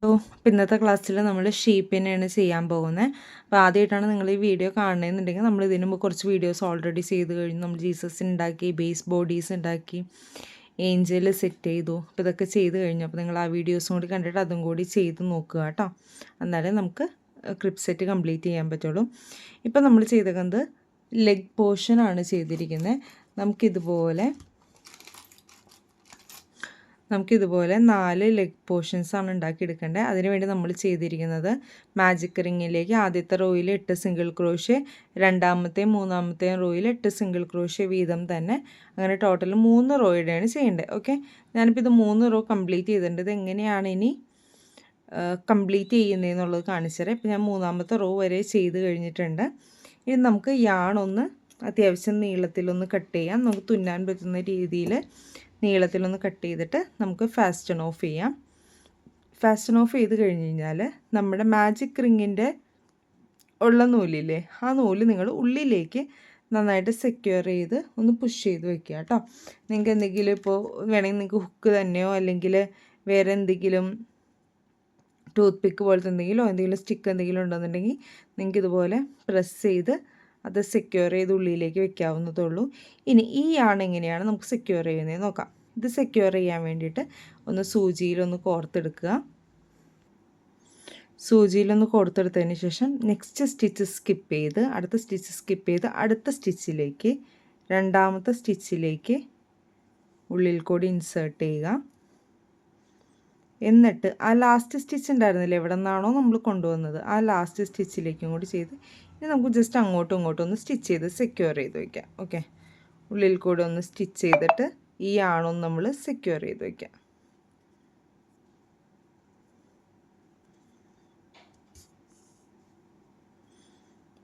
അപ്പോൾ ഇന്നത്തെ ക്ലാസ്സിൽ നമ്മൾ ഷേപ്പിനെയാണ് ചെയ്യാൻ പോകുന്നത്. അപ്പോൾ ആദ്യമായിട്ടാണ് നിങ്ങൾ ഈ വീഡിയോ കാണണമെന്നുണ്ടെങ്കിൽ നമ്മൾ ഇതിന് മുമ്പ് കുറച്ച് വീഡിയോസ് ഓൾറെഡി ചെയ്ത് കഴിഞ്ഞു. നമ്മൾ ജീസസ് ഉണ്ടാക്കി, ബേസ് ബോഡീസ് ഉണ്ടാക്കി, ഏഞ്ചൽ സെറ്റ് ചെയ്തു. അപ്പോൾ ഇതൊക്കെ ചെയ്ത് കഴിഞ്ഞു. അപ്പോൾ നിങ്ങൾ ആ വീഡിയോസും കൂടി കണ്ടിട്ട് അതും കൂടി ചെയ്ത് നോക്കുക കേട്ടോ. എന്നാലേ നമുക്ക് ക്രിപ്പ് സെറ്റ് കംപ്ലീറ്റ് ചെയ്യാൻ പറ്റുള്ളൂ. ഇപ്പോൾ നമ്മൾ ചെയ്തേക്കുന്നത് ലെഗ് പോർഷനാണ് ചെയ്തിരിക്കുന്നത്. നമുക്കിതുപോലെ 4 ലെഗ് പോർഷൻസാണ് ഉണ്ടാക്കിയെടുക്കേണ്ടത്. അതിനുവേണ്ടി നമ്മൾ ചെയ്തിരിക്കുന്നത് മാജിക് റിങ്ങിലേക്ക് ആദ്യത്തെ റോയിൽ 8 സിംഗിൾ ക്രോഷ്യ, രണ്ടാമത്തെയും മൂന്നാമത്തെയും റോയിൽ 8 സിംഗിൾ ക്രോഷ്യ വീതം തന്നെ, അങ്ങനെ ടോട്ടൽ 3 റോയുടെയാണ് ചെയ്യേണ്ടത്. ഓക്കെ, ഞാനിപ്പോൾ ഇത് 3 റോ കംപ്ലീറ്റ് ചെയ്തിട്ടുണ്ട്. ഇത് എങ്ങനെയാണ് ഇനി കംപ്ലീറ്റ് ചെയ്യുന്നതെന്നുള്ളത് കാണിച്ചു തരാം. ഇപ്പോൾ ഞാൻ 3ാമത്തെ റോ വരെ ചെയ്ത് കഴിഞ്ഞിട്ടുണ്ട്. ഇനി നമുക്ക് യാണൊന്ന് അത്യാവശ്യം നീളത്തിലൊന്ന് കട്ട് ചെയ്യാം. നമുക്ക് തുന്നാൻ പറ്റുന്ന രീതിയിൽ നീളത്തിലൊന്ന് കട്ട് ചെയ്തിട്ട് നമുക്ക് ഫാസ്റ്റൺ ഓഫ് ചെയ്യാം. ഫാസ്റ്റൺ ഓഫ് ചെയ്ത് കഴിഞ്ഞ് കഴിഞ്ഞാൽ നമ്മുടെ മാജിക് റിങ്ങിൻ്റെ ഉള്ള നൂലില്ലേ, ആ നൂല് നിങ്ങൾ ഉള്ളിലേക്ക് നന്നായിട്ട് സെക്യൂർ ചെയ്ത് ഒന്ന് പുഷ് ചെയ്ത് വെക്കുക കേട്ടോ. നിങ്ങൾക്ക് എന്തെങ്കിലും ഇപ്പോൾ വേണമെങ്കിൽ നിങ്ങൾക്ക് ഹുക്ക് തന്നെയോ അല്ലെങ്കിൽ വേറെ എന്തെങ്കിലും ടൂത്ത് പിക്ക് പോലത്തെ എന്തെങ്കിലും സ്റ്റിക്ക് എന്തെങ്കിലും ഉണ്ടെന്നുണ്ടെങ്കിൽ നിങ്ങൾക്ക് ഇതുപോലെ പ്രസ് ചെയ്ത് അത് സെക്യൂർ ചെയ്ത് ഉള്ളിലേക്ക് വെക്കാവുന്നതേ ഉള്ളൂ. ഇനി ഈ യാണ് എങ്ങനെയാണ് നമുക്ക് സെക്യൂർ ചെയ്യുന്നത് നോക്കാം. ഇത് സെക്യൂർ ചെയ്യാൻ വേണ്ടിയിട്ട് ഒന്ന് സൂചിയിലൊന്ന് കോർത്തെടുക്കുക. സൂചിയിലൊന്ന് കോർത്തെടുത്തതിന് ശേഷം നെക്സ്റ്റ് സ്റ്റിച്ച് സ്കിപ്പ് ചെയ്ത് അടുത്ത സ്റ്റിച്ചിലേക്ക് രണ്ടാമത്തെ സ്റ്റിച്ചിലേക്ക് ഉള്ളിൽ കൂടി ഇൻസേർട്ട് ചെയ്യുക. എന്നിട്ട് ആ ലാസ്റ്റ് സ്റ്റിച്ച് ഉണ്ടായിരുന്നില്ല, എവിടെ നിന്നാണോ നമ്മൾ കൊണ്ടുവന്നത് ആ ലാസ്റ്റ് സ്റ്റിച്ചിലേക്കും കൂടി ചെയ്ത് ഇനി നമുക്ക് ജസ്റ്റ് അങ്ങോട്ടും ഇങ്ങോട്ടും ഒന്ന് സ്റ്റിച്ച് ചെയ്ത് സെക്യൂർ ചെയ്ത് വയ്ക്കാം. ഓക്കെ, ഉള്ളിൽ കൂടി ഒന്ന് സ്റ്റിച്ച് ചെയ്തിട്ട് ഈ ആണൊന്ന് നമ്മൾ സെക്യൂർ ചെയ്ത് വയ്ക്കാം.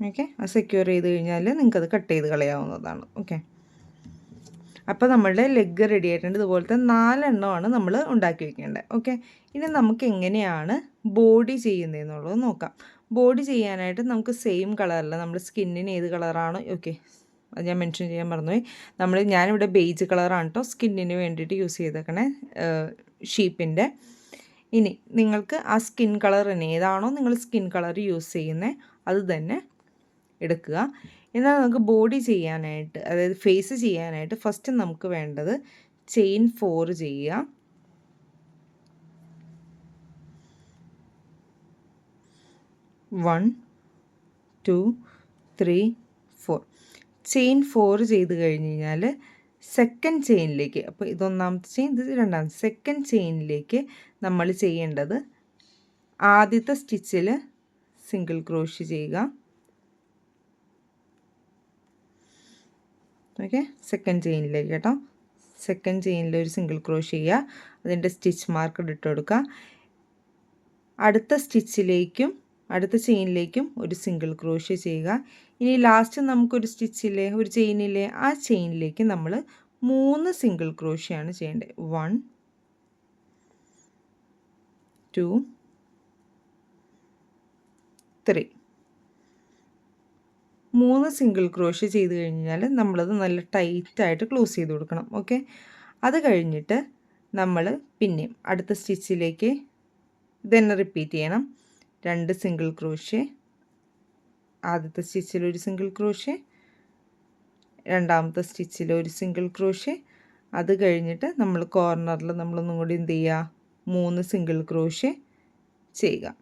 ഓക്കെ, ആ സെക്യൂർ ചെയ്ത് കഴിഞ്ഞാൽ നിങ്ങൾക്കത് കട്ട് ചെയ്ത് കളയാവുന്നതാണ്. ഓക്കെ, അപ്പോൾ നമ്മളുടെ ലെഗ് റെഡി ആയിട്ടുണ്ട്. ഇതുപോലത്തെ 4 എണ്ണമാണ് നമ്മൾ ഉണ്ടാക്കി വയ്ക്കേണ്ടത്. ഓക്കെ, ഇനി നമുക്ക് എങ്ങനെയാണ് ബോഡി ചെയ്യുന്നതെന്നുള്ളത് നോക്കാം. ബോഡി ചെയ്യാനായിട്ട് നമുക്ക് സെയിം കളറിൽ നമ്മൾ സ്കിന്നിന് ഏത് കളറാണോ, ഓക്കെ അത് ഞാൻ മെൻഷൻ ചെയ്യാൻ മറന്നുപോയി. ഞാനിവിടെ ബേജ് കളറാണ് കേട്ടോ സ്കിന്നിന് വേണ്ടിയിട്ട് യൂസ് ചെയ്തേക്കണേ ഷീപ്പിൻ്റെ. ഇനി നിങ്ങൾക്ക് ആ സ്കിൻ കളർ തന്നെ ഏതാണോ നിങ്ങൾ സ്കിൻ കളർ യൂസ് ചെയ്യുന്നത് അത് തന്നെ എടുക്കുക. എന്നാൽ നമുക്ക് ബോഡി ചെയ്യാനായിട്ട്, അതായത് ഫേസ് ചെയ്യാനായിട്ട് ഫസ്റ്റ് നമുക്ക് വേണ്ടത് ചെയിൻ 4 ചെയ്യുക. വൺ 2 3 4 ചെയിൻ 4 ചെയ്ത് കഴിഞ്ഞ് കഴിഞ്ഞാൽ സെക്കൻഡ് ചെയിനിലേക്ക്, അപ്പോൾ ഇതൊന്നാമത്തെ ചെയിൻ, ഇത് രണ്ടാമത്തെ, സെക്കൻഡ് ചെയിനിലേക്ക് നമ്മൾ ചെയ്യേണ്ടത് ആദ്യത്തെ സ്റ്റിച്ചിൽ സിംഗിൾ ക്രോഷ്യ ചെയ്യുക. ഓക്കെ, സെക്കൻഡ് ചെയിനിലേക്ക് കേട്ടോ, സെക്കൻഡ് ചെയിനിൽ ഒരു സിംഗിൾ ക്രോഷ്യ ചെയ്യുക, അതിൻ്റെ സ്റ്റിച്ച് മാർക്ക് ഇട്ട് കൊടുക്കുക. അടുത്ത സ്റ്റിച്ചിലേക്കും അടുത്ത ചെയിനിലേക്കും ഒരു സിംഗിൾ ക്രോഷ്യ ചെയ്യുക. ഇനി ലാസ്റ്റ് നമുക്കൊരു സ്റ്റിച്ചില്ലേ, ഒരു ചെയിനില്ലേ, ആ ചെയിനിലേക്ക് നമ്മൾ 3 സിംഗിൾ ക്രോഷ്യയാണ് ചെയ്യേണ്ടത്. 1 2 3 3 സിംഗിൾ ക്രോഷ്യ ചെയ്ത് കഴിഞ്ഞാൽ നമ്മളത് നല്ല ടൈറ്റായിട്ട് ക്ലോസ് ചെയ്ത് കൊടുക്കണം. ഓക്കെ, അത് കഴിഞ്ഞിട്ട് നമ്മൾ പിന്നെയും അടുത്ത സ്റ്റിച്ചിലേക്ക് ഇതന്നെ റിപ്പീറ്റ് ചെയ്യണം. 2 സിംഗിൾ ക്രോഷ്യ, ആദ്യത്തെ സ്റ്റിച്ചിൽ ഒരു സിംഗിൾ ക്രോഷ്യ, രണ്ടാമത്തെ സ്റ്റിച്ചിൽ ഒരു സിംഗിൾ ക്രോഷ്യ, അത് കഴിഞ്ഞിട്ട് നമ്മൾ കോർണറിൽ നമ്മളൊന്നും കൂടി എന്ത് ചെയ്യുക, 3 സിംഗിൾ ക്രോഷ്യ ചെയ്യുക.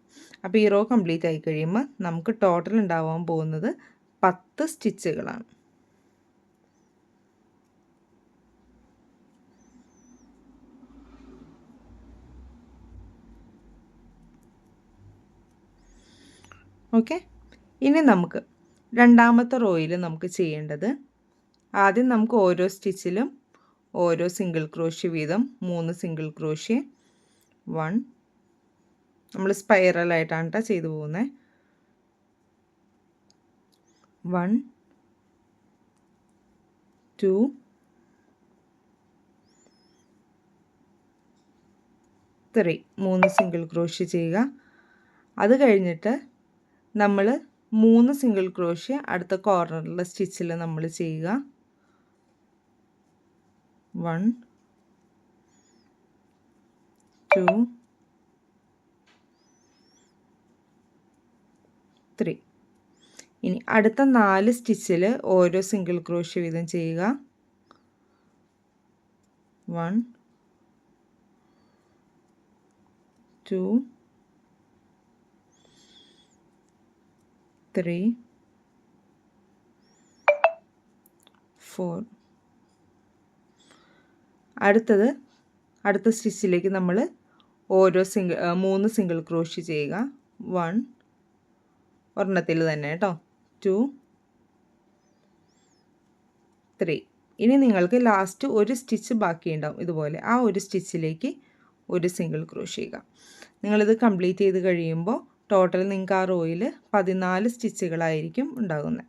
അപ്പോൾ ഈ റോ കംപ്ലീറ്റ് ആയി കഴിയുമ്പോൾ നമുക്ക് ടോട്ടൽ ഉണ്ടാവാൻ പോകുന്നത് 10 സ്റ്റിച്ചുകളാണ്. ഓക്കെ, ഇനി നമുക്ക് രണ്ടാമത്തെ റോയിൽ നമുക്ക് ചെയ്യേണ്ടത്, ആദ്യം നമുക്ക് ഓരോ സ്റ്റിച്ചിലും ഓരോ സിംഗിൾ ക്രോഷ്യ വീതം 3 സിംഗിൾ ക്രോഷ്യ, 1 നമ്മൾ സ്പൈറലായിട്ടാണ് കേട്ടോ ചെയ്തു പോകുന്നത്. 1 2 3 3 സിംഗിൾ ക്രോഷ്യ ചെയ്യുക. അത് കഴിഞ്ഞിട്ട് നമ്മൾ 3 സിംഗിൾ ക്രോഷ്യ അടുത്ത കോർണറിലെ സ്റ്റിച്ചിൽ നമ്മൾ ചെയ്യുക. 1 2 3. ഇനി അടുത്ത 4 സ്റ്റിച്ചിൽ ഓരോ സിംഗിൾ ക്രോഷ്യ വീതം ചെയ്യുക. 1 2 3 4. അടുത്ത സ്റ്റിച്ചിലേക്ക് നമ്മൾ ഓരോ 3 സിംഗിൾ ക്രോഷ്യ ചെയ്യുക. 1 ഒരെണ്ണത്തിൽ തന്നെ കേട്ടോ. 2 3. ഇനി നിങ്ങൾക്ക് ലാസ്റ്റ് ഒരു സ്റ്റിച്ച് ബാക്കിയുണ്ടാവും ഇതുപോലെ. ആ ഒരു സ്റ്റിച്ചിലേക്ക് ഒരു സിംഗിൾ ക്രോഷ്യ ചെയ്യുക. നിങ്ങളിത് കംപ്ലീറ്റ് ചെയ്ത് കഴിയുമ്പോൾ ടോട്ടൽ നിങ്ങൾക്ക് ആ റോയിൽ 14 സ്റ്റിച്ചുകളായിരിക്കും ഉണ്ടാകുന്നത്.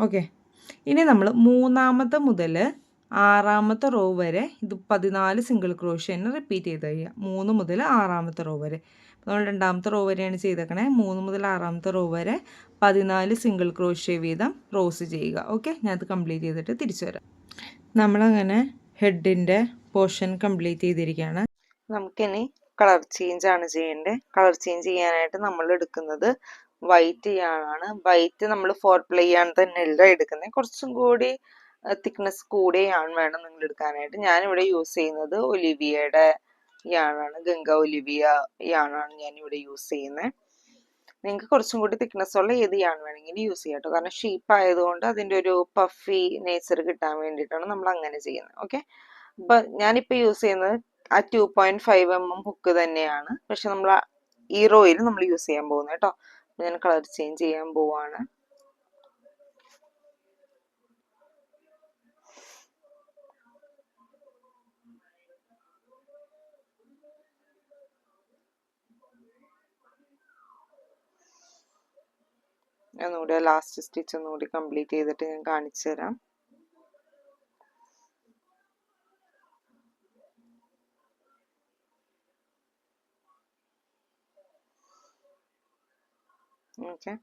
ഓക്കെ. ഇനി നമ്മൾ 3ാമത്തെ മുതൽ 6ാമത്തെ റോ വരെ ഇത് 14 സിംഗിൾ ക്രോഷ്യ തന്നെ റിപ്പീറ്റ് ചെയ്ത് കഴിയുക. 3 മുതൽ 6ാമത്തെ റോ വരെ. നമ്മൾ 2ാമത്തെ റോ വരെയാണ് ചെയ്തേക്കണേ. 3 മുതൽ 6ാമത്തെ റോ വരെ 14 സിംഗിൾ ക്രോഷ്യ വീതം റോസ് ചെയ്യുക. ഓക്കെ, ഞാനത് കംപ്ലീറ്റ് ചെയ്തിട്ട് തിരിച്ചു വരാം. നമ്മളങ്ങനെ ഹെഡിൻ്റെ പോർഷൻ കംപ്ലീറ്റ് ചെയ്തിരിക്കുകയാണ്. നമുക്കിനി കളർ ചേഞ്ച് ആണ് ചെയ്യേണ്ടത്. കളർ ചേഞ്ച് ചെയ്യാനായിട്ട് നമ്മൾ എടുക്കുന്നത് വൈറ്റ് യാണാണ്. വൈറ്റ് നമ്മൾ 4 പ്ലേ യാൺ തന്നെയല്ല എടുക്കുന്നത്, കുറച്ചും കൂടി തിക്നെസ് കൂടിയ യാൺ വേണം നിങ്ങൾ എടുക്കാനായിട്ട്. ഞാനിവിടെ യൂസ് ചെയ്യുന്നത് ഒലിവിയയുടെ യാണാണ്. ഗംഗ ഒലിവിയ യാണാണ് ഞാനിവിടെ യൂസ് ചെയ്യുന്നത്. നിങ്ങൾക്ക് കുറച്ചും കൂടി തിക്നെസ് ഉള്ള ഏത് യാൺ വേണമെങ്കിലും യൂസ് ചെയ്യാം കേട്ടോ. കാരണം ഷീപ്പ് ആയതുകൊണ്ട് അതിൻ്റെ ഒരു പഫി നേച്ചർ കിട്ടാൻ വേണ്ടിയിട്ടാണ് നമ്മൾ അങ്ങനെ ചെയ്യുന്നത്. ഓക്കെ, അപ്പം ഞാനിപ്പോൾ യൂസ് ചെയ്യുന്നത് ആ 2.5 mm ഹുക്ക് തന്നെയാണ്. പക്ഷെ നമ്മൾ ഈ റോയിൽ നമ്മൾ യൂസ് ചെയ്യാൻ പോകുന്നത് കേട്ടോ. ഞാൻ കളർ ചേഞ്ച് ചെയ്യാൻ പോവാണ്. ഒന്നുകൂടി ലാസ്റ്റ് സ്റ്റിച്ച് ഒന്നുകൂടി കംപ്ലീറ്റ് ചെയ്തിട്ട് ഞാൻ കാണിച്ചു തരാം. ഓക്കെ,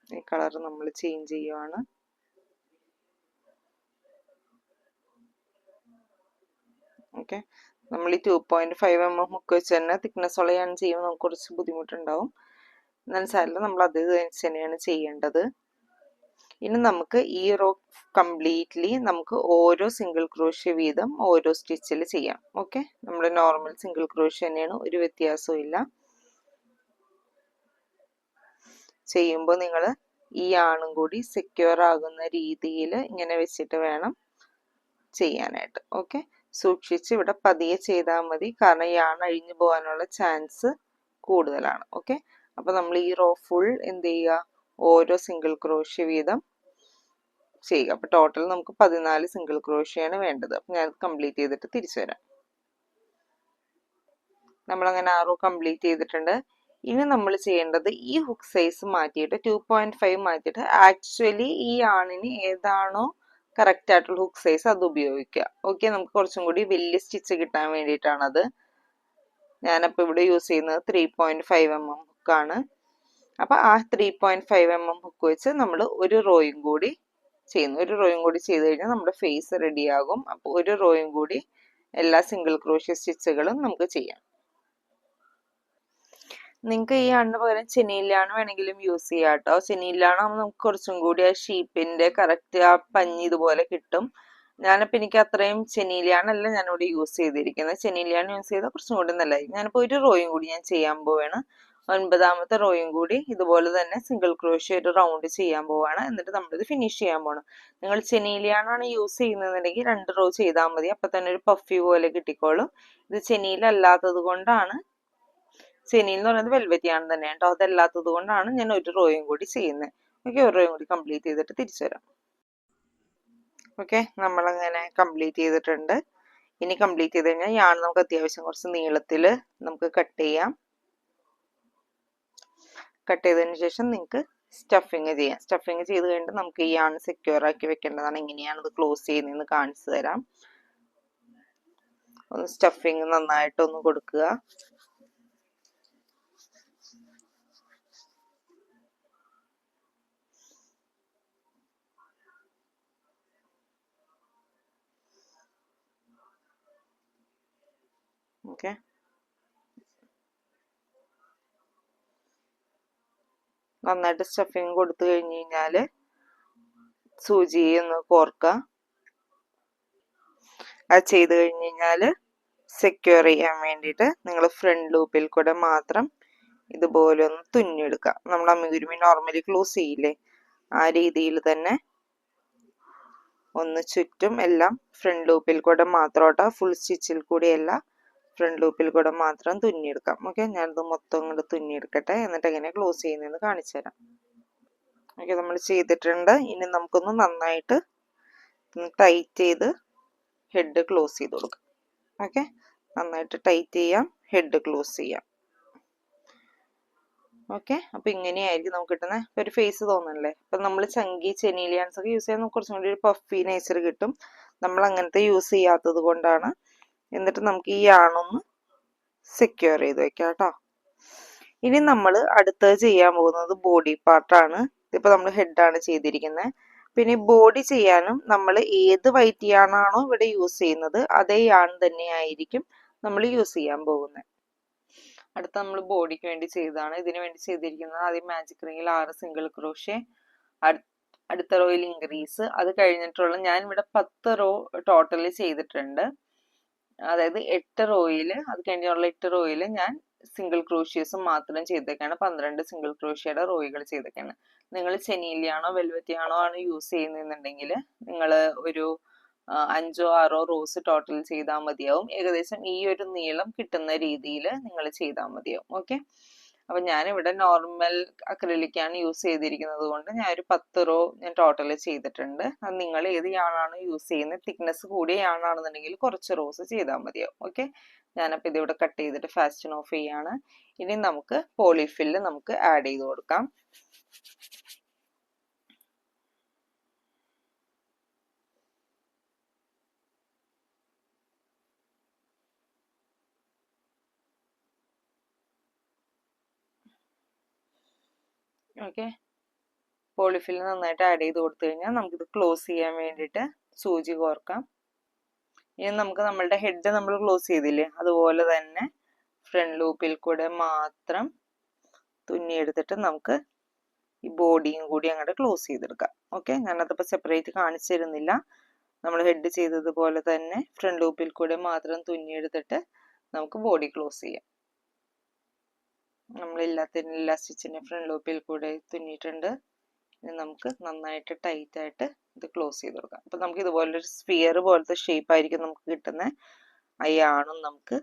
ഈ കളർ നമ്മൾ ചേഞ്ച് ചെയ്യുവാണ്. ഓക്കെ, നമ്മൾ ഈ 2.5 mm ഹുക്ക് വെച്ച് തന്നെ തിക്നെസ് ഉള്ളതാണ് ചെയ്യുമ്പോൾ നമുക്ക് കുറച്ച് ബുദ്ധിമുട്ടുണ്ടാവും. എന്നാലും സാരില്ല, നമ്മൾ അത് തന്നെയാണ് ചെയ്യേണ്ടത്. ഇനി നമുക്ക് ഈ റോ കംപ്ലീറ്റ്ലി നമുക്ക് ഓരോ സിംഗിൾ ക്രോഷ്യ വീതം ഓരോ സ്റ്റിച്ചിൽ ചെയ്യാം. ഓക്കെ, നമ്മുടെ നോർമൽ സിംഗിൾ ക്രോഷ്യ തന്നെയാണ്, ഒരു വ്യത്യാസവും ഇല്ല. ചെയ്യുമ്പോൾ നിങ്ങൾ ഈ ആണും കൂടി സെക്യൂർ ആകുന്ന രീതിയിൽ ഇങ്ങനെ വെച്ചിട്ട് വേണം ചെയ്യാനായിട്ട്. ഓക്കെ, സൂക്ഷിച്ച് ഇവിടെ പതിയെ ചെയ്താൽ മതി, കാരണം ഈ ആൺ അഴിഞ്ഞു പോകാനുള്ള ചാൻസ് കൂടുതലാണ്. ഓക്കെ, അപ്പോൾ നമ്മൾ ഈ റോ ഫുൾ എന്ത് ചെയ്യുക, ഓരോ സിംഗിൾ ക്രോഷ്യ വീതം ചെയ്യുക. അപ്പോൾ ടോട്ടൽ നമുക്ക് 14 സിംഗിൾ ക്രോഷ്യയാണ് വേണ്ടത്. അപ്പം ഞാൻ കംപ്ലീറ്റ് ചെയ്തിട്ട് തിരിച്ചു വരാം. നമ്മളങ്ങനെ ആ റോ കംപ്ലീറ്റ് ചെയ്തിട്ടുണ്ട്. ഇനി നമ്മൾ ചെയ്യേണ്ടത് ഈ ഹുക്ക് സൈസ് മാറ്റിയിട്ട് 2.5 മാറ്റിയിട്ട് ആക്ച്വലി ഈ ആണിന് ഏതാണോ കറക്റ്റ് ആയിട്ടുള്ള ഹുക്ക് സൈസ് അത് ഉപയോഗിക്കുക. ഓക്കെ, നമുക്ക് കുറച്ചും കൂടി വലിയ സ്റ്റിച്ച് കിട്ടാൻ വേണ്ടിയിട്ടാണത്. ഞാനപ്പോൾ ഇവിടെ യൂസ് ചെയ്യുന്നത് 3.5 mm ഹുക്കാണ്. അപ്പോൾ ആ 3.5 mm ഹുക്ക് വെച്ച് നമ്മൾ ഒരു റോയും കൂടി ചെയ്യുന്നു. ഒരു റോയും കൂടി ചെയ്ത് കഴിഞ്ഞാൽ നമ്മുടെ ഫേസ് റെഡിയാകും. അപ്പോൾ ഒരു റോയും കൂടി എല്ലാ സിംഗിൾ ക്രോഷ്യ സ്റ്റിച്ചുകളും നമുക്ക് ചെയ്യാം. നിങ്ങൾക്ക് ഈ ആണിന് പകരം ചെന്നീലാണ് വേണമെങ്കിലും യൂസ് ചെയ്യാം കേട്ടോ. ചെന്നീലാണാകുമ്പോൾ നമുക്ക് കുറച്ചും കൂടി ആ ഷീപ്പിന്റെ കറക്റ്റ് ആ പഞ്ഞി ഇതുപോലെ കിട്ടും. ഞാനിപ്പോൾ എനിക്ക് അത്രയും ചെന്നീലിയാണല്ല ഞാനിവിടെ യൂസ് ചെയ്തിരിക്കുന്നത്. ചെന്നീലിയാണ് യൂസ് ചെയ്താൽ കുറച്ചും കൂടി നല്ലതായിരിക്കും. ഞാനിപ്പോൾ ഒരു റോയും കൂടി ഞാൻ ചെയ്യാൻ പോവാണ്. 9ാമത്തെ റോയും കൂടി ഇതുപോലെ തന്നെ സിംഗിൾ ക്രോഷ്യ ഒരു റൗണ്ട് ചെയ്യാൻ പോവാണ്. എന്നിട്ട് നമ്മളിത് ഫിനിഷ് ചെയ്യാൻ പോകണം. നിങ്ങൾ ചെന്നീലിയാണാണ് യൂസ് ചെയ്യുന്നതെന്നുണ്ടെങ്കിൽ 2 റോ ചെയ്താൽ മതി. അപ്പം തന്നെ ഒരു പഫി പോലെ കിട്ടിക്കോളും. ഇത് ചെന്നീലല്ലാത്തത് കൊണ്ടാണ്, ചെന്നീൽ എന്ന് പറയുന്നത് വെൽവെറ്റിയാണ് തന്നെ കേട്ടോ. അതല്ലാത്തത് കൊണ്ടാണ് ഞാൻ ഒരു റോയും കൂടി ചെയ്യുന്നത്. ഓക്കെ, ഒരു റോയും കൂടി കംപ്ലീറ്റ് ചെയ്തിട്ട് തിരിച്ചു വരാം. ഓക്കെ, നമ്മളങ്ങനെ കംപ്ലീറ്റ് ചെയ്തിട്ടുണ്ട്. ഇനി കംപ്ലീറ്റ് ചെയ്ത് കഴിഞ്ഞാൽ യാൺ നമുക്ക് അത്യാവശ്യം കുറച്ച് നീളത്തിൽ നമുക്ക് കട്ട് ചെയ്യാം. കട്ട് ചെയ്തതിന് ശേഷം നിങ്ങൾക്ക് സ്റ്റഫിങ് ചെയ്യാം. സ്റ്റഫിങ് ചെയ്ത് കഴിഞ്ഞിട്ട് നമുക്ക് ഈ യാൺ സെക്യൂർ ആക്കി വെക്കേണ്ടതാണ്. എങ്ങനെയാണ് അത് ക്ലോസ് ചെയ്യുന്നതെന്ന് കാണിച്ചു തരാം. ഒന്ന് സ്റ്റഫിങ് നന്നായിട്ടൊന്ന് കൊടുക്കുക. ഓക്കെ, നന്നായിട്ട് സ്റ്റഫിങ് കൊടുത്തു കഴിഞ്ഞ് കഴിഞ്ഞാൽ സൂചി ഒന്ന് കോർക്കുക. അത് ചെയ്ത് കഴിഞ്ഞ് കഴിഞ്ഞാൽ സെക്യൂർ ചെയ്യാൻ വേണ്ടിയിട്ട് നിങ്ങൾ ഫ്രണ്ട് ലൂപ്പിൽ കൂടെ മാത്രം ഇതുപോലെ ഒന്ന് തുന്നിയെടുക്കുക. നമ്മൾ അമ്മിഗുരുമി നോർമലി ക്ലോസ് ചെയ്യില്ലേ, ആ രീതിയിൽ തന്നെ ഒന്ന് ചുറ്റും എല്ലാം ഫ്രണ്ട് ലൂപ്പിൽ കൂടെ മാത്രോട്ടാ, ഫുൾ സ്റ്റിച്ചിൽ കൂടിയല്ല, ഫ്രണ്ട് ലൂപ്പിൽ കൂടെ മാത്രം തുന്നിയെടുക്കാം. ഓക്കെ, ഞാനത് മൊത്തം ഇങ്ങോട്ട് തുന്നിയെടുക്കട്ടെ, എന്നിട്ട് എങ്ങനെ ക്ലോസ് ചെയ്യുന്നതെന്ന് കാണിച്ചു തരാം. ഓക്കെ, നമ്മൾ ചെയ്തിട്ടുണ്ട്. ഇനി നമുക്കൊന്ന് നന്നായിട്ട് ടൈറ്റ് ചെയ്ത് ഹെഡ് ക്ലോസ് ചെയ്ത് കൊടുക്കാം. ഓക്കെ, നന്നായിട്ട് ടൈറ്റ് ചെയ്യാം, ഹെഡ് ക്ലോസ് ചെയ്യാം. ഓക്കെ, അപ്പൊ ഇങ്ങനെയായിരിക്കും നമുക്ക് കിട്ടുന്ന ഒരു ഫേസ് തോന്നണല്ലേ. അപ്പൊ നമ്മൾ ചങ്കി ചെനീലിയാൻസ് ഒക്കെ യൂസ് ചെയ്യാൻ കുറച്ചും കൂടി ഒരു പഫി നേച്ചർ കിട്ടും. നമ്മൾ അങ്ങനത്തെ യൂസ് ചെയ്യാത്തത് കൊണ്ടാണ്. എന്നിട്ട് നമുക്ക് ഈ യാണൊന്ന് സെക്യൂർ ചെയ്ത് വെക്കാം കേട്ടോ. ഇനി നമ്മൾ അടുത്തത് ചെയ്യാൻ പോകുന്നത് ബോഡി പാർട്ടാണ്. ഇതിപ്പോ നമ്മൾ ഹെഡാണ് ചെയ്തിരിക്കുന്നത്. പിന്നെ ബോഡി ചെയ്യാനും നമ്മൾ ഏത് വൈറ്റ് യാണാണോ ഇവിടെ യൂസ് ചെയ്യുന്നത് അതേ യാൺ തന്നെയായിരിക്കും നമ്മൾ യൂസ് ചെയ്യാൻ പോകുന്നത്. അടുത്ത നമ്മൾ ബോഡിക്ക് വേണ്ടി ചെയ്തതാണ്. ഇതിനു വേണ്ടി ചെയ്തിരിക്കുന്നത് ആദ്യം മാജിക് റിങ്ങിൽ 6 സിംഗിൾ ക്രോഷേ, അടുത്ത റോയിൽ ഇൻക്രീസ്, അത് കഴിഞ്ഞിട്ടുള്ള ഞാൻ ഇവിടെ 10 റോ ടോട്ടലി ചെയ്തിട്ടുണ്ട്. അതായത് 8 റോയിൽ, അത് കഴിഞ്ഞുള്ള 8 റോയിൽ ഞാൻ സിംഗിൾ ക്രോഷ്യേഴ്സും മാത്രം ചെയ്തേക്കാണ്. 12 സിംഗിൾ ക്രോഷ്യയുടെ റോയുകൾ ചെയ്തേക്കാണ്. നിങ്ങൾ ചെനീലിയാണോ വെൽവെറ്റിയാണോ ആണ് യൂസ് ചെയ്യുന്നതെന്നുണ്ടെങ്കിൽ നിങ്ങൾ ഒരു 5 or 6 റോസ് ടോട്ടൽ ചെയ്താൽ മതിയാവും. ഏകദേശം ഈ ഒരു നീളം കിട്ടുന്ന രീതിയിൽ നിങ്ങൾ ചെയ്താൽ മതിയാവും. ഓക്കെ, അപ്പൊ ഞാനിവിടെ നോർമൽ അക്രിലിക്കാണ് യൂസ് ചെയ്തിരിക്കുന്നത് കൊണ്ട് ഞാൻ ഒരു 10 റോ ഞാൻ ടോട്ടൽ ചെയ്തിട്ടുണ്ട്. അത് നിങ്ങൾ ഏത് യാണാണ് യൂസ് ചെയ്യുന്നത്, തിക്നെസ് കൂടിയ യാണാണെന്നുണ്ടെങ്കിൽ കുറച്ച് റോസ് ചെയ്താൽ മതിയാവും. ഓക്കെ, ഞാനപ്പോൾ ഇതിവിടെ കട്ട് ചെയ്തിട്ട് ഫാസ്റ്റൻ ഓഫ് ചെയ്യാണ്. ഇനി നമുക്ക് പോളിഫില്ല് നമുക്ക് ആഡ് ചെയ്ത് കൊടുക്കാം. ഓക്കെ, പോളിഫില്ല് നന്നായിട്ട് ആഡ് ചെയ്ത് കൊടുത്തു കഴിഞ്ഞാൽ നമുക്കിത് ക്ലോസ് ചെയ്യാൻ വേണ്ടിയിട്ട് സൂചി കോർക്കാം. ഇനി നമുക്ക് നമ്മളുടെ ഹെഡ് നമ്മൾ ക്ലോസ് ചെയ്തില്ലേ അതുപോലെ തന്നെ ഫ്രണ്ട് ലൂപ്പിൽ കൂടെ മാത്രം തുന്നിയെടുത്തിട്ട് നമുക്ക് ഈ ബോഡിയും കൂടി അങ്ങോട്ട് ക്ലോസ് ചെയ്തെടുക്കാം. ഓക്കെ, ഞാനതിപ്പോൾ സെപ്പറേറ്റ് കാണിച്ചു തരുന്നില്ല. നമ്മൾ ഹെഡ് ചെയ്തതുപോലെ തന്നെ ഫ്രണ്ട് ലൂപ്പിൽ കൂടെ മാത്രം തുന്നിയെടുത്തിട്ട് നമുക്ക് ബോഡി ക്ലോസ് ചെയ്യാം. എല്ലാ സ്റ്റിച്ചിന്റെ ഫ്രണ്ട് ലൂപ്പിൽ കൂടെ തുന്നിയിട്ടുണ്ട്. ഇനി നമുക്ക് നന്നായിട്ട് ടൈറ്റ് ആയിട്ട് ഇത് ക്ലോസ് ചെയ്ത് കൊടുക്കാം. അപ്പൊ നമുക്ക് ഇതുപോലൊരു സ്ഫിയർ പോലത്തെ ഷേപ്പ് ആയിരിക്കും നമുക്ക് കിട്ടുന്നത്. അയാണും നമുക്ക്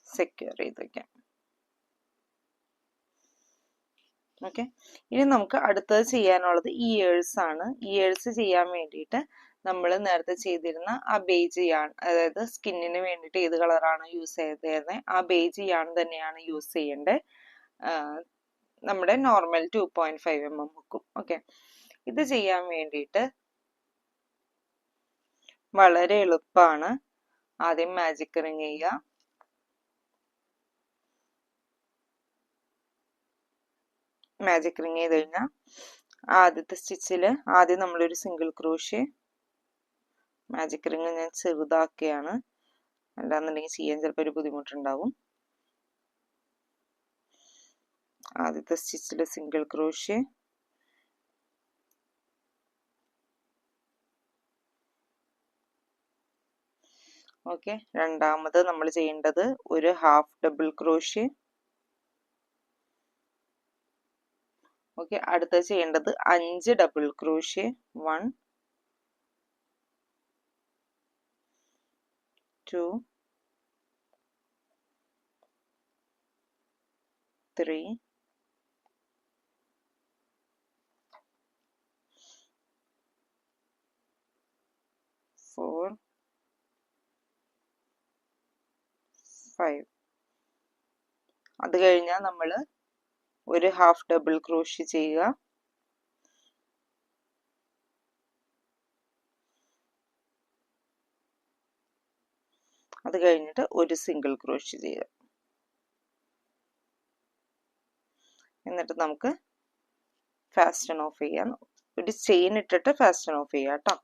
സെക്യൂർ ചെയ്ത് വെക്കാം. ഓക്കെ, ഇനി നമുക്ക് അടുത്തത് ചെയ്യാനുള്ളത് ഇയേഴ്സ് ആണ്. ഇയേഴ്സ് ചെയ്യാൻ വേണ്ടിയിട്ട് നമ്മൾ നേരത്തെ ചെയ്തിരുന്ന ആ ബേജ് യാൺ, അതായത് സ്കിന്നിന് വേണ്ടിയിട്ട് ഏത് കളറാണ് യൂസ് ചെയ്തിരുന്നത് ആ ബേജ് യാൺ തന്നെയാണ് യൂസ് ചെയ്യേണ്ടത്. നമ്മുടെ നോർമൽ 2.5 mm ഹുക്കും. ഓക്കെ, ഇത് ചെയ്യാൻ വേണ്ടിയിട്ട് വളരെ എളുപ്പമാണ്. ആദ്യം മാജിക് റിങ് ചെയ്യുക. മാജിക് റിങ് ചെയ്ത് കഴിഞ്ഞാൽ ആദ്യത്തെ സ്റ്റിച്ചിൽ ആദ്യം നമ്മളൊരു സിംഗിൾ ക്രോഷ്യ, മാജിക് റിങ് ഞാൻ ചെറുതാക്കുകയാണ്, അല്ലാന്നുണ്ടെങ്കിൽ ചെയ്യാൻ ചിലപ്പോൾ ഒരു ബുദ്ധിമുട്ടുണ്ടാവും. ആദ്യത്തെ സ്റ്റിച്ചിൽ സിംഗിൾ ക്രോഷ്യ, ഓക്കെ, രണ്ടാമത് നമ്മൾ ചെയ്യേണ്ടത് ഒരു ഹാഫ് ഡബിൾ ക്രോഷ്യ. ഓക്കെ, അടുത്തത് ചെയ്യേണ്ടത് 5 ഡബിൾ ക്രോഷ്യ. 1 2 3 4 5. അത് കഴിഞ്ഞാൽ നമ്മൾ ഒരു ഹാഫ് ഡബിൾ ക്രോഷ്യ ചെയ്യുക. അത് കഴിഞ്ഞിട്ട് ഒരു സിംഗിൾ ക്രോഷ്യ ചെയ്യുക. എന്നിട്ട് നമുക്ക് ഫാസ്റ്റൺ ഓഫ് ചെയ്യാം. ഒരു ചെയിൻ ഇട്ടിട്ട് ഫാസ്റ്റൺ ഓഫ് ചെയ്യാം കേട്ടോ.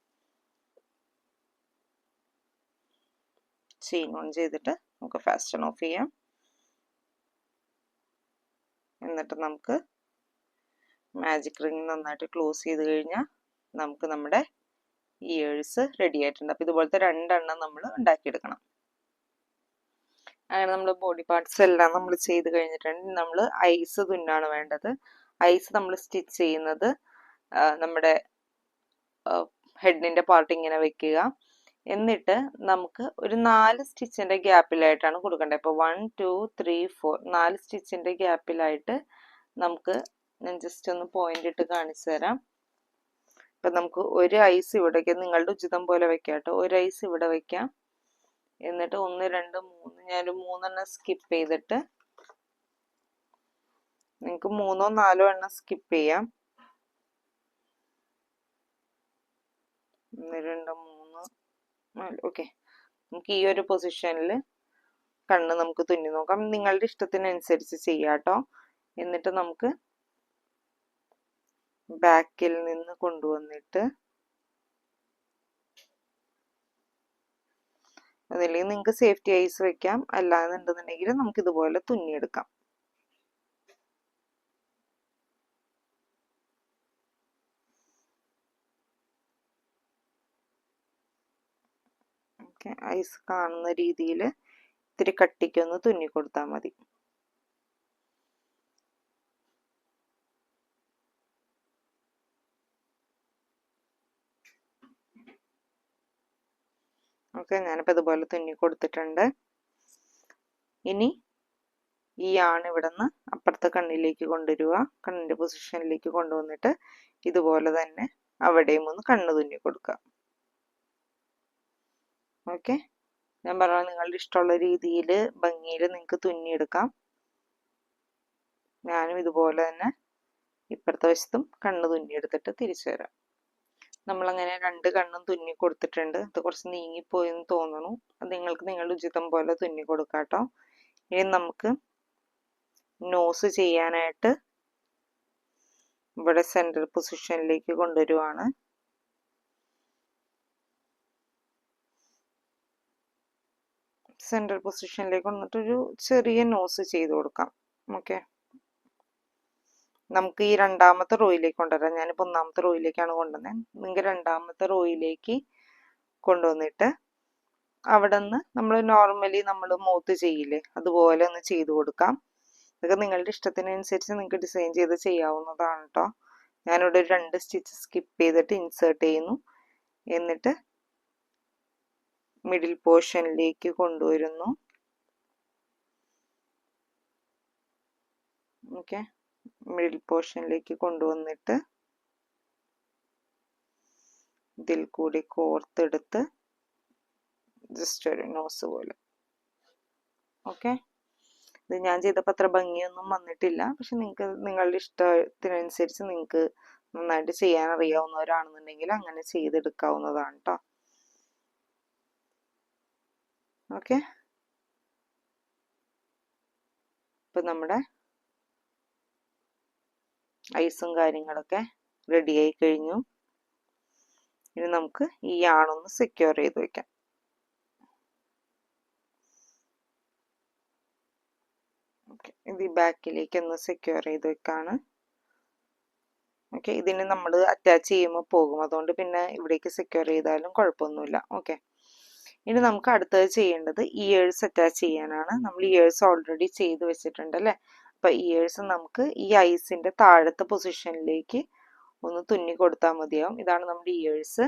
ചെയിൻ ഓൺ ചെയ്തിട്ട് നമുക്ക് ഫാസ്റ്റൺ ഓഫ് ചെയ്യാം. എന്നിട്ട് നമുക്ക് മാജിക് റിങ് നന്നായിട്ട് ക്ലോസ് ചെയ്ത് കഴിഞ്ഞാൽ നമുക്ക് നമ്മുടെ ഇയേഴ്സ് റെഡി ആയിട്ടുണ്ട്. അപ്പോൾ ഇതുപോലത്തെ 2 എണ്ണം നമ്മൾ ഉണ്ടാക്കിയെടുക്കണം. അങ്ങനെ നമ്മൾ ബോഡി പാർട്സ് എല്ലാം നമ്മൾ ചെയ്ത് കഴിഞ്ഞിട്ടുണ്ട്. നമ്മൾ ഐസ് തുന്നാണ് വേണ്ടത്. ഐസ് നമ്മൾ സ്റ്റിച്ച് ചെയ്യുന്നത് നമ്മുടെ ഹെഡിൻ്റെ പാർട്ട് ഇങ്ങനെ വെക്കുക. എന്നിട്ട് നമുക്ക് ഒരു 4 സ്റ്റിച്ചിൻ്റെ ഗ്യാപ്പിലായിട്ടാണ് കൊടുക്കേണ്ടത്. ഇപ്പോൾ 1 2 3 4 4 സ്റ്റിച്ചിൻ്റെ ഗ്യാപ്പിലായിട്ട് നമുക്ക്, ഞാൻ ജസ്റ്റ് ഒന്ന് പോയിന്റ് ഇട്ട് കാണിച്ചു തരാം. അപ്പം നമുക്ക് ഒരു ഐസ് ഇവിടെ വയ്ക്കാം, നിങ്ങളുടെ ഉചിതം പോലെ വെക്കാം കേട്ടോ. ഒരു ഐസ് ഇവിടെ വയ്ക്കാം. എന്നിട്ട് 1 2 3 ഞാനൊരു 3 എണ്ണം സ്കിപ്പ് ചെയ്തിട്ട്, നിങ്ങൾക്ക് 3 4 എണ്ണം സ്കിപ്പ് ചെയ്യാം. 1 2 3 4 ഓക്കെ. നമുക്ക് ഈ ഒരു പൊസിഷനിൽ കണ്ണ് നമുക്ക് തുന്നി നോക്കാം. നിങ്ങളുടെ ഇഷ്ടത്തിനനുസരിച്ച് ചെയ്യാം കേട്ടോ. എന്നിട്ട് നമുക്ക് ബാക്കിൽ നിന്ന് കൊണ്ടുവന്നിട്ട്, അതല്ലെങ്കിൽ നിങ്ങൾക്ക് സേഫ്റ്റി ഐസ് വെക്കാം, അല്ലാന്നുണ്ടെന്നുണ്ടെങ്കിൽ നമുക്ക് ഇതുപോലെ തുന്നിയെടുക്കാം. ഓക്കെ, ഐസ് കാണുന്ന രീതിയിൽ ഇത്തിരി കട്ടിക്കൊന്ന് തുന്നി കൊടുത്താൽ മതി. ഓക്കെ, ഞാനിപ്പോൾ ഇതുപോലെ തുന്നി കൊടുത്തിട്ടുണ്ട്. ഇനി ഈ ആണ് ഇവിടെ നിന്ന് അപ്പുറത്തെ കണ്ണിലേക്ക് കൊണ്ടുവരിക. കണ്ണിൻ്റെ പൊസിഷനിലേക്ക് കൊണ്ടുവന്നിട്ട് ഇതുപോലെ തന്നെ അവിടെയും ഒന്ന് കണ്ണ് തുന്നി കൊടുക്കുക. ഓക്കെ, ഞാൻ പറഞ്ഞ നിങ്ങളുടെ ഇഷ്ടമുള്ള രീതിയിൽ ഭംഗിയിൽ നിങ്ങൾക്ക് തുന്നിയെടുക്കാം. ഞാനും ഇതുപോലെ തന്നെ ഇപ്പുറത്തെ വശത്തും കണ്ണ് തുന്നിയെടുത്തിട്ട് തിരിച്ചു വരാം. നമ്മളങ്ങനെ 2 കണ്ണും തുന്നി കൊടുത്തിട്ടുണ്ട്. ഇത് കുറച്ച് നീങ്ങിപ്പോയെന്ന് തോന്നുന്നു. അത് നിങ്ങൾക്ക് നിങ്ങളുടെ ഉചിതം പോലെ തുന്നി കൊടുക്കാം കേട്ടോ. ഇനി നമുക്ക് നോസ് ചെയ്യാനായിട്ട് ഇവിടെ സെൻറ്റർ പൊസിഷനിലേക്ക് കൊണ്ടുവരുവാണ്. സെൻറ്റർ പൊസിഷനിലേക്ക് കൊണ്ടിട്ടൊരു ചെറിയ നോസ് ചെയ്ത് കൊടുക്കാം. ഓക്കെ, നമുക്ക് ഈ 2ാമത്തെ റോയിലേക്ക് കൊണ്ടുവരാം. ഞാനിപ്പോൾ 1ാമത്തെ റോയിലേക്കാണ് കൊണ്ടുവന്നത്. നിങ്ങൾക്ക് 2ാമത്തെ റോയിലേക്ക് കൊണ്ടുവന്നിട്ട് അവിടെ നിന്ന് നമ്മൾ നോർമലി നമ്മൾ മൗത്ത് ചെയ്യില്ലേ, അതുപോലെ ഒന്ന് ചെയ്ത് കൊടുക്കാം. ഇതൊക്കെ നിങ്ങളുടെ ഇഷ്ടത്തിനനുസരിച്ച് നിങ്ങൾക്ക് ഡിസൈൻ ചെയ്ത് ചെയ്യാവുന്നതാണ് കേട്ടോ. ഞാനിവിടെ ഒരു 2 സ്റ്റിച്ച് സ്കിപ്പ് ചെയ്തിട്ട് ഇൻസേർട്ട് ചെയ്യുന്നു. എന്നിട്ട് മിഡിൽ പോർഷനിലേക്ക് കൊണ്ടുവരുന്നു. ഓക്കെ, മിഡിൽ പോർഷനിലേക്ക് കൊണ്ടുവന്നിട്ട് ഇതിൽ കൂടി കോർത്തെടുത്ത് ജസ്റ്റ് ഒരു നോസ് പോലെ. ഓക്കെ, ഇത് ഞാൻ ചെയ്തപ്പോൾ അത്ര ഭംഗിയൊന്നും വന്നിട്ടില്ല. പക്ഷെ നിങ്ങൾക്ക് നിങ്ങളുടെ ഇഷ്ടത്തിനനുസരിച്ച് നിങ്ങൾക്ക് നന്നായിട്ട് ചെയ്യാൻ അറിയാവുന്നവരാണെന്നുണ്ടെങ്കിൽ അങ്ങനെ ചെയ്തെടുക്കാവുന്നതാണ് കേട്ടോ. ഓക്കെ, ഇപ്പം നമ്മുടെ ഐസും കാര്യങ്ങളൊക്കെ റെഡിയായി കഴിഞ്ഞു. ഇനി നമുക്ക് ഈ യാണൊന്ന് സെക്യൂർ ചെയ്ത് വെക്കാം. ഓക്കെ, ഇത് ഈ ബാക്കിലേക്ക് ഒന്ന് സെക്യൂർ ചെയ്ത് വെക്കാണ്. ഓക്കെ, ഇതിന് നമ്മൾ അറ്റാച്ച് ചെയ്യുമ്പോൾ പോകും, അതുകൊണ്ട് പിന്നെ ഇവിടേക്ക് സെക്യൂർ ചെയ്താലും കുഴപ്പമൊന്നുമില്ല. ഓക്കെ, ഇനി നമുക്ക് അടുത്തത് ചെയ്യേണ്ടത് ഇയേഴ്സ് അറ്റാച്ച് ചെയ്യാനാണ്. നമ്മൾ ഇയേഴ്സ് ഓൾറെഡി ചെയ്ത് വെച്ചിട്ടുണ്ട് അല്ലേ. അപ്പം ഇയേഴ്സ് നമുക്ക് ഈ ഐസിൻ്റെ താഴത്തെ പൊസിഷനിലേക്ക് ഒന്ന് തുന്നി കൊടുത്താൽ മതിയാവും. ഇതാണ് നമ്മുടെ ഇയേഴ്സ്.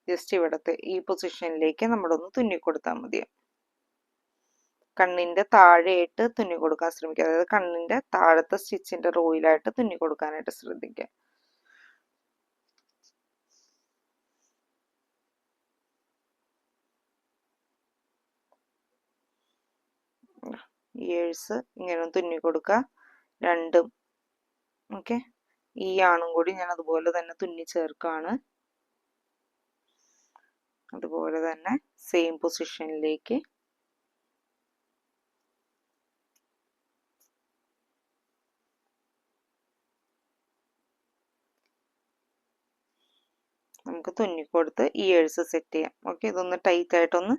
ജസ്റ്റ് ഇവിടത്തെ ഈ പൊസിഷനിലേക്ക് നമ്മളൊന്ന് തുന്നി കൊടുത്താൽ മതിയാവും. കണ്ണിൻ്റെ താഴെയായിട്ട് തുന്നി കൊടുക്കാൻ ശ്രമിക്കുക. അതായത് കണ്ണിൻ്റെ താഴത്തെ സ്റ്റിച്ചിൻ്റെ റോയിലായിട്ട് തുന്നി കൊടുക്കാനായിട്ട് ശ്രദ്ധിക്കുക. ഇയേഴ്സ് ഇങ്ങനെ തുന്നി കൊടുക്കുക രണ്ടും. ഓക്കെ, ഈ ആണും കൂടി ഞാൻ അതുപോലെ തന്നെ തുന്നി ചേർക്കാണ്. അതുപോലെ തന്നെ സെയിം പൊസിഷനിലേക്ക് നമുക്ക് തുന്നിക്കൊടുത്ത് ഇയേഴ്സ് സെറ്റ് ചെയ്യാം. ഓക്കെ, ഇതൊന്ന് ടൈറ്റ് ആയിട്ടൊന്ന്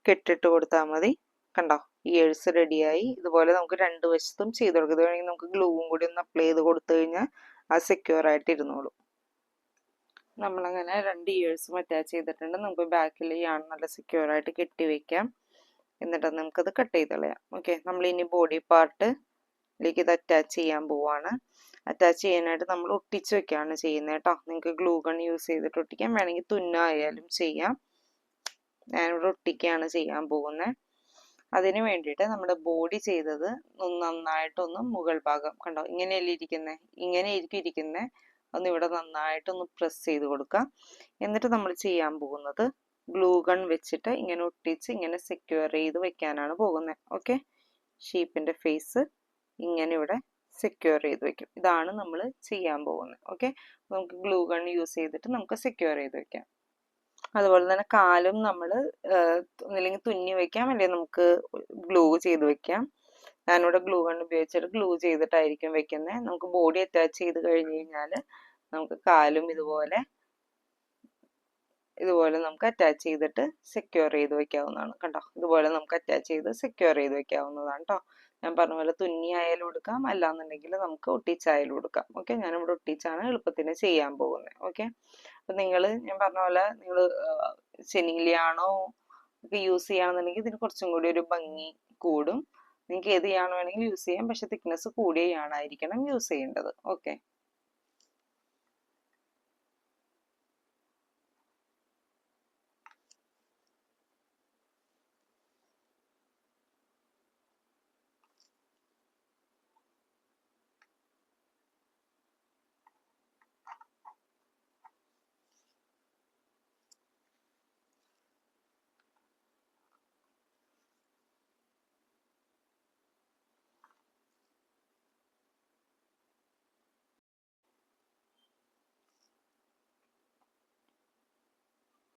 കെട്ടിട്ട് കൊടുത്താൽ മതി. കണ്ടോ, ഇയേഴ്സ് റെഡിയായി. ഇതുപോലെ നമുക്ക് രണ്ട് വശത്തും ചെയ്ത് കൊടുക്കാം. ഇത് വേണമെങ്കിൽ നമുക്ക് ഗ്ലൂവും കൂടി ഒന്ന് അപ്ലൈ ചെയ്ത് കൊടുത്തു കഴിഞ്ഞാൽ അത് സെക്യൂർ ആയിട്ട് ഇരുന്നോളും. നമ്മളങ്ങനെ രണ്ട് ഇയേഴ്സും അറ്റാച്ച് ചെയ്തിട്ടുണ്ട്. നമുക്ക് ബാക്കിൽ യാൺ നല്ല സെക്യൂർ ആയിട്ട് കെട്ടി വെക്കാം. എന്നിട്ട് നമുക്കത് കട്ട് ചെയ്ത് കളയാം. ഓക്കെ, നമ്മൾ ഇനി ബോഡി പാർട്ടിലേക്ക് ഇത് അറ്റാച്ച് ചെയ്യാൻ പോവാണ്. അറ്റാച്ച് ചെയ്യാനായിട്ട് നമ്മൾ ഒട്ടിച്ച് വെക്കുകയാണ് ചെയ്യുന്നത് കേട്ടോ. നിങ്ങൾക്ക് ഗ്ലൂ ഗൺ യൂസ് ചെയ്തിട്ട് ഒട്ടിക്കാം, വേണമെങ്കിൽ തുന്നായാലും ചെയ്യാം. ഞാനിവിടെ ഒട്ടിക്കുകയാണ് ചെയ്യാൻ പോകുന്നത്. അതിന് വേണ്ടിയിട്ട് നമ്മുടെ ബോഡി ചെയ്തത് നന്നായിട്ടൊന്ന് മുകൾ ഭാഗം കണ്ടോ, ഇങ്ങനെയല്ലേ ഇരിക്കുന്നത്, ഇങ്ങനെ ആയിരിക്കും ഇരിക്കുന്നത്. ഒന്ന് ഇവിടെ നന്നായിട്ടൊന്ന് പ്രസ് ചെയ്ത് കൊടുക്കാം. എന്നിട്ട് നമ്മൾ ചെയ്യാൻ പോകുന്നത് ഗ്ലൂ ഗൺ വെച്ചിട്ട് ഇങ്ങനെ ഒട്ടിച്ച് ഇങ്ങനെ സെക്യൂർ ചെയ്ത് വെക്കാനാണ് പോകുന്നത്. ഓക്കെ, ഷീപ്പിന്റെ ഫേസ് ഇങ്ങനെ ഇവിടെ സെക്യൂർ ചെയ്ത് വെക്കും. ഇതാണ് നമ്മൾ ചെയ്യാൻ പോകുന്നത്. ഓക്കെ, നമുക്ക് ഗ്ലൂ ഗൺ യൂസ് ചെയ്തിട്ട് നമുക്ക് സെക്യൂർ ചെയ്ത് വെക്കാം. അതുപോലെ തന്നെ കാലും നമ്മൾ ഒന്നില്ലെങ്കിൽ തുന്നി വെക്കാം, അല്ലെങ്കിൽ നമുക്ക് ഗ്ലൂ ചെയ്ത് വെക്കാം. ഞാനിവിടെ ഗ്ലൂ ഗൺ ഉപയോഗിച്ചിട്ട് ഗ്ലൂ ചെയ്തിട്ടായിരിക്കും വെക്കുന്നത്. നമുക്ക് ബോഡി അറ്റാച്ച് ചെയ്ത് കഴിഞ്ഞ് കഴിഞ്ഞാൽ നമുക്ക് കാലും ഇതുപോലെ നമുക്ക് അറ്റാച്ച് ചെയ്തിട്ട് സെക്യൂർ ചെയ്ത് വെക്കാവുന്നതാണ്. കണ്ടോ, ഇതുപോലെ നമുക്ക് അറ്റാച്ച് ചെയ്ത് സെക്യൂർ ചെയ്ത് വെക്കാവുന്നതാണ് കേട്ടോ. ഞാൻ പറഞ്ഞ പോലെ തുന്നി ആയാലും എടുക്കാം, അല്ലാന്നുണ്ടെങ്കിൽ നമുക്ക് ഒട്ടിച്ചായാലും എടുക്കാം. ഓക്കെ, ഞാനിവിടെ ഒട്ടിച്ചാണ് എളുപ്പത്തിന് ചെയ്യാൻ പോകുന്നത്. ഓക്കെ, അപ്പം ഞാൻ പറഞ്ഞ പോലെ നിങ്ങൾ ചെനീലിയാണോ ഒക്കെ യൂസ് ചെയ്യുകയാണെന്നുണ്ടെങ്കിൽ ഇതിന് കുറച്ചും കൂടി ഒരു ഭംഗി കൂടും. നിങ്ങൾക്ക് ഏത് യാണ് വേണമെങ്കിൽ യൂസ് ചെയ്യാം, പക്ഷെ തിക്നെസ് കൂടിയ യാണായിരിക്കണം യൂസ് ചെയ്യേണ്ടത്. ഓക്കെ.